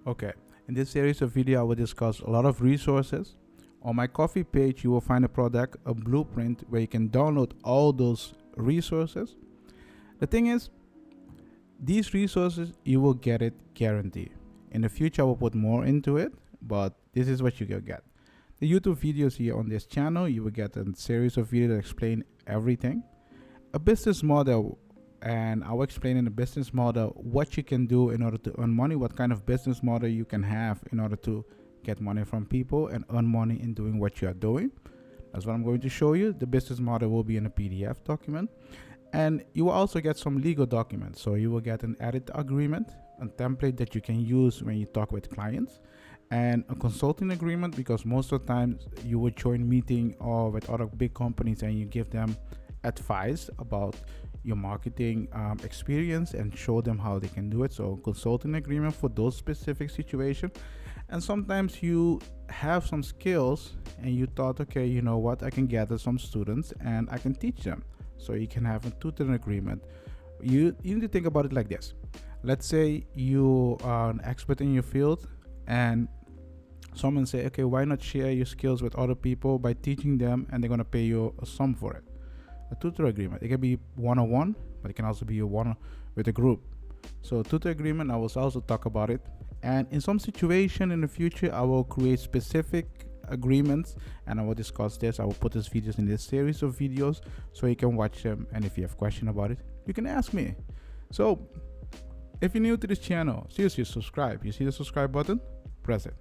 Okay, in this series of video I will discuss a lot of resources. On my Coffee page you will find a product, a blueprint where you can download all those resources. The thing is, these resources you will get it guaranteed. In the future I will put more into it, but this is what you will get. The YouTube videos here on this channel, you will get a series of videos that explain everything. A business model, and I'll explain in the business model what you can do in order to earn money, what kind of business model you can have in order to get money from people and earn money in doing what you are doing. That's what I'm going to show you. The business model will be in a PDF document, and you will also get some legal documents. So you will get an edit agreement, a template that you can use when you talk with clients, and a consulting agreement, because most of the time you would join meeting or with other big companies and you give them advice about your marketing experience and show them how they can do it. So consulting agreement for those specific situations. And sometimes you have some skills and you thought, okay, you know what, I can gather some students and I can teach them. So you can have a tutoring agreement. You need to think about it like this. Let's say you are an expert in your field and someone say, okay, why not share your skills with other people by teaching them, and they're going to pay you a sum for it. A tutor agreement, it can be one-on-one, but it can also be a one with a group. So tutor agreement, I will also talk about it. And in some situation in the future, I will create specific agreements and I will discuss this. I will put these videos in this series of videos so you can watch them, and if you have question about it, you can ask me. So if you're new to this channel, seriously subscribe. You see the subscribe button? Press it.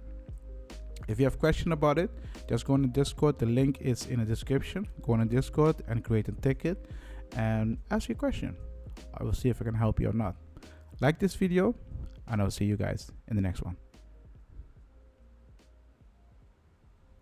If you have question about it, just go on the Discord. The link is in the description. Go on the Discord and create a ticket and ask your question. I will see if I can help you or not. Like this video, and I'll see you guys in the next one.